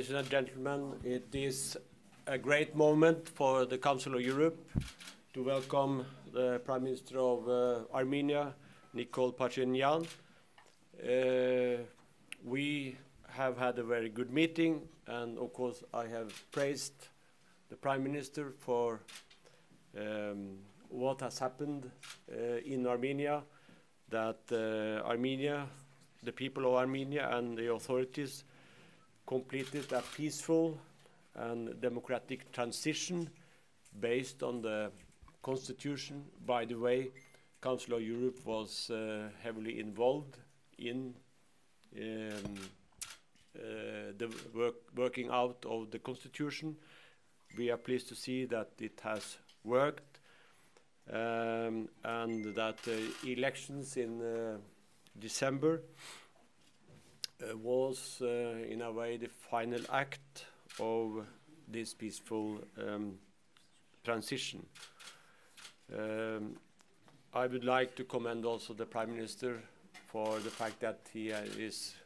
Ladies and gentlemen, it is a great moment for the Council of Europe to welcome the Prime Minister of Armenia, Nikol Pashinyan. We have had a very good meeting, and of course I have praised the Prime Minister for what has happened in Armenia, that Armenia, the people of Armenia and the authorities completed a peaceful and democratic transition based on the constitution. By the way, Council of Europe was heavily involved in the working out of the constitution. We are pleased to see that it has worked, and that elections in December was in a way the final act of this peaceful transition. I would like to commend also the Prime Minister for the fact that he is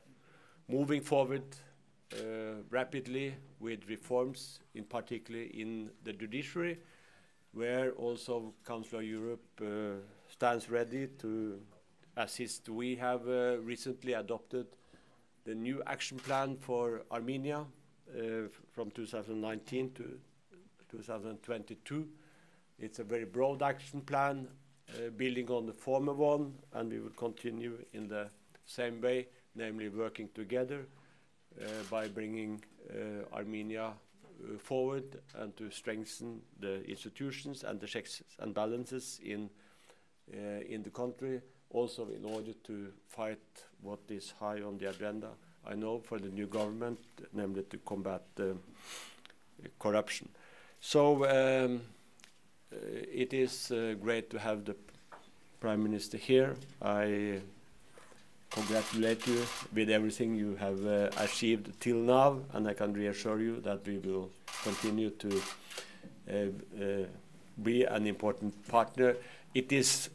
moving forward rapidly with reforms, in particular in the judiciary, where also Council of Europe stands ready to assist. We have recently adopted the new action plan for Armenia from 2019 to 2022. It's a very broad action plan, building on the former one, and we will continue in the same way, namely working together by bringing Armenia forward and to strengthen the institutions and the checks and balances in the country, also in order to fight what is high on the agenda, I know, for the new government, namely to combat corruption. So it is great to have the Prime Minister here. I congratulate you with everything you have achieved till now, and I can reassure you that we will continue to be an important partner. It is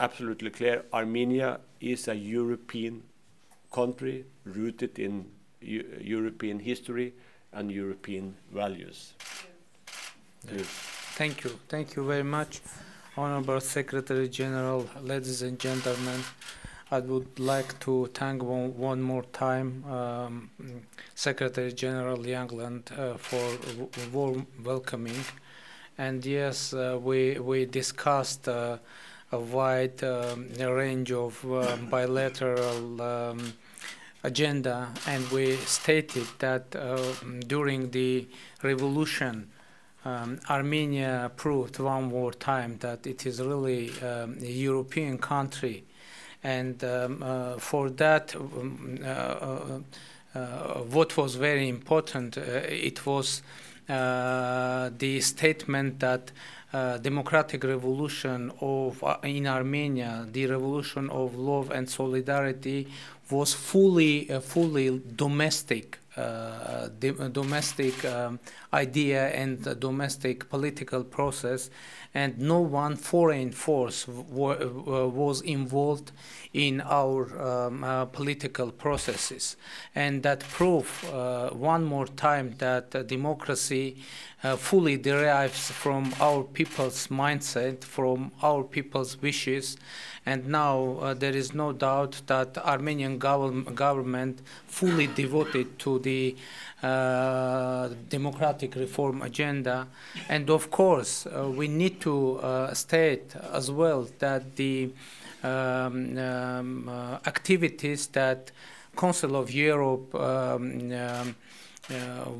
absolutely clear Armenia is a European country rooted in European history and European values. Yeah. Thank you. Thank you very much, Honorable Secretary General, ladies and gentlemen. I would like to thank one more time Secretary General Յագլանդի for warm welcoming. And yes, we discussed a wide range of bilateral agenda, and we stated that during the revolution, Armenia proved one more time that it is really a European country. And for that, what was very important, it was the statement that democratic revolution in Armenia, the revolution of love and solidarity, was fully domestic. Domestic idea and domestic political process, and no one foreign force was involved in our political processes. And that proof one more time that democracy fully derives from our people's mindset, from our people's wishes. And now there is no doubt that Armenian government fully devoted to the democratic reform agenda. And of course, we need to state as well that the activities that Council of Europe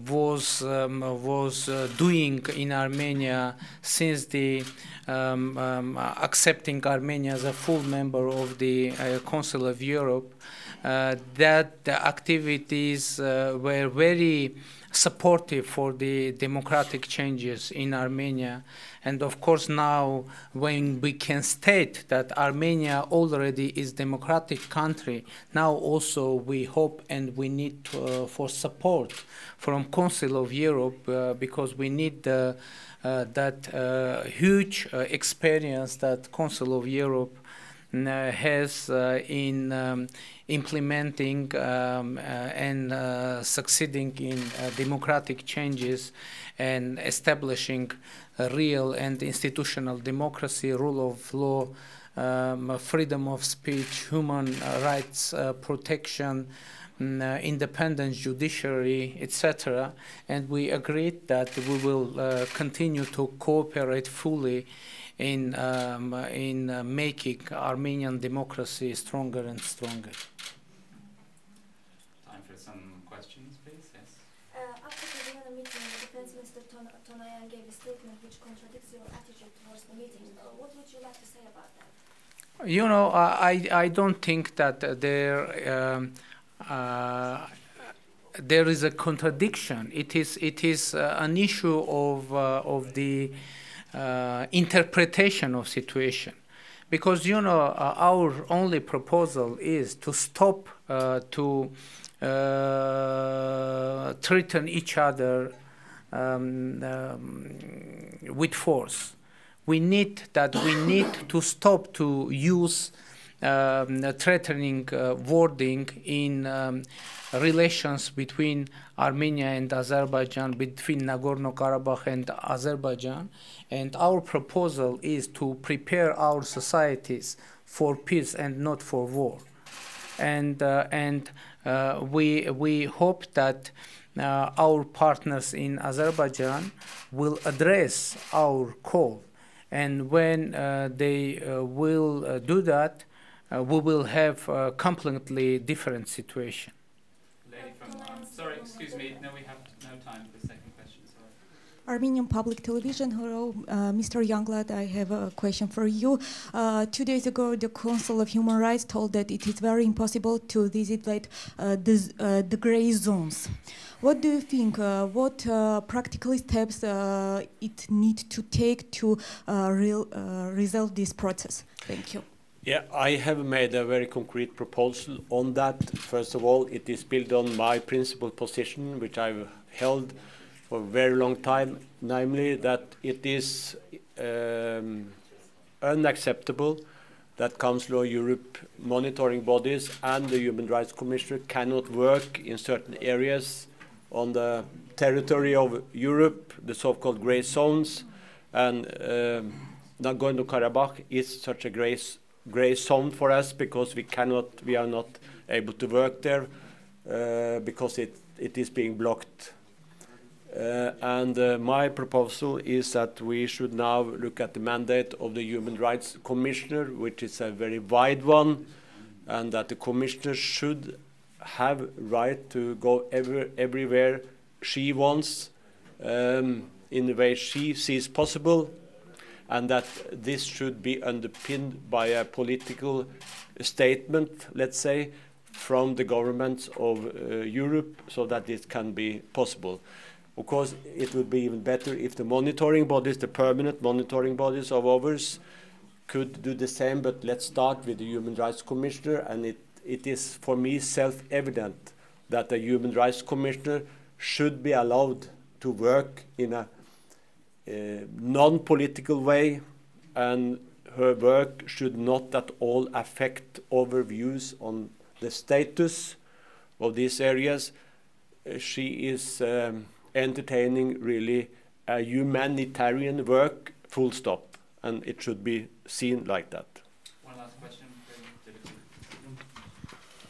was doing in Armenia since the accepting Armenia as a full member of the Council of Europe, that the activities were very supportive for the democratic changes in Armenia. And of course now, when we can state that Armenia already is a democratic country, now also we hope and we need for support from Council of Europe, because we need that huge experience that Council of Europe has in implementing and succeeding in democratic changes and establishing a real and institutional democracy, rule of law, freedom of speech, human rights protection, independent judiciary, etc. And we agreed that we will continue to cooperate fully in making Armenian democracy stronger and stronger. Time for some questions, please. Yes. After the Vienna meeting, Defense Minister Tonayan gave a statement which contradicts your attitude towards the meeting. What would you like to say about that? You know, I don't think that there is a contradiction. It is an issue of the interpretation of situation, because you know our only proposal is to stop to threaten each other with force. We need to stop to use threatening wording in relations between Armenia and Azerbaijan, between Nagorno-Karabakh and Azerbaijan. And our proposal is to prepare our societies for peace and not for war. And we hope that our partners in Azerbaijan will address our call. And when they will do that, we will have a completely different situation. Lady from, sorry, excuse me, no, we have no time for the second question, sorry. Armenian Public Television, hello, Mr. Յագլանդի, I have a question for you. 2 days ago, the Council of Human Rights told that it is very impossible to visit the gray zones. What do you think? What practical steps it needs to take to resolve this process? Thank you. Yeah, I have made a very concrete proposal on that. First of all, it is built on my principal position, which I've held for a very long time, namely that it is unacceptable that Council of Europe monitoring bodies and the Human Rights Commissioner cannot work in certain areas on the territory of Europe, the so-called grey zones, and Nagorno-Karabakh is such a grey zone for us because we are not able to work there because it is being blocked. My proposal is that we should now look at the mandate of the Human Rights Commissioner, which is a very wide one, and that the Commissioner should have right to go everywhere she wants in the way she sees possible, and that this should be underpinned by a political statement, let's say, from the governments of Europe, so that this can be possible. Of course, it would be even better if the monitoring bodies, the permanent monitoring bodies of ours, could do the same, but let's start with the Human Rights Commissioner, and it is for me self-evident that the Human Rights Commissioner should be allowed to work in a non-political way, and her work should not at all affect our views on the status of these areas. She is entertaining really a humanitarian work, full stop, and it should be seen like that. One last question.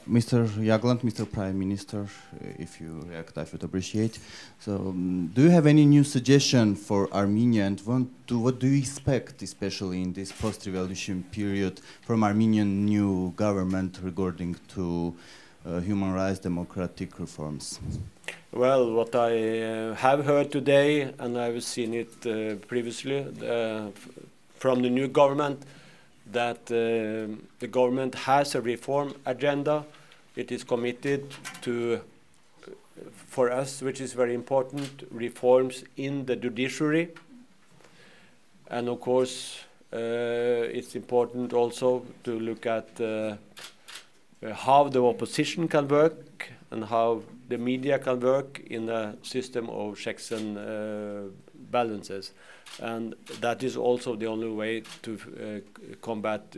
Mr. Յագլանդի, Mr. Prime Minister, if you react, I would appreciate. So, do you have any new suggestion for Armenia, and what do you expect, especially in this post-revolution period, from Armenian new government regarding to human rights, democratic reforms? Well, what I have heard today, and I've seen it previously from the new government, that the government has a reform agenda. It is committed to, for us, which is very important, reforms in the judiciary. And of course, it's important also to look at how the opposition can work and how the media can work in a system of checks and balances. And that is also the only way to combat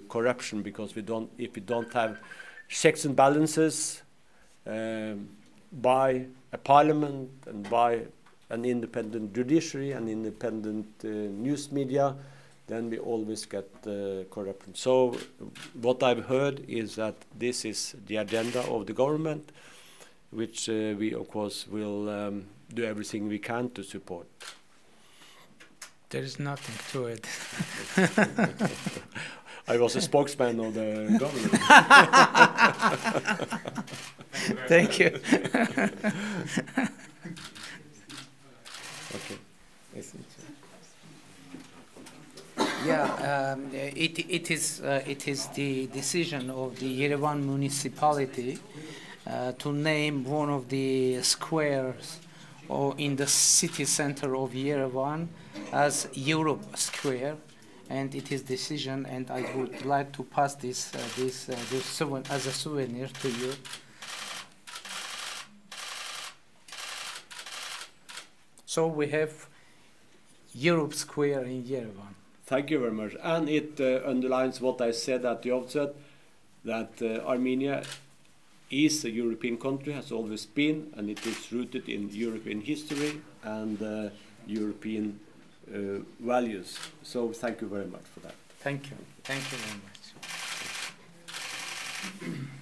corruption, because if we don't have checks and balances by a parliament and by an independent judiciary and independent news media, then we always get corruption. So what I've heard is that this is the agenda of the government, which we of course will do everything we can to support. There is nothing to it. I was a spokesman of the government. Thank you. Okay. Yeah, it is the decision of the Yerevan municipality to name one of the squares in the city center of Yerevan as Europe Square, and it is decision, and I would like to pass this as a souvenir to you. So we have Europe Square in Yerevan. Thank you very much. And it underlines what I said at the outset, that Armenia is a European country, has always been, and it is rooted in European history and European values. So thank you very much for that. Thank you. Thank you very much.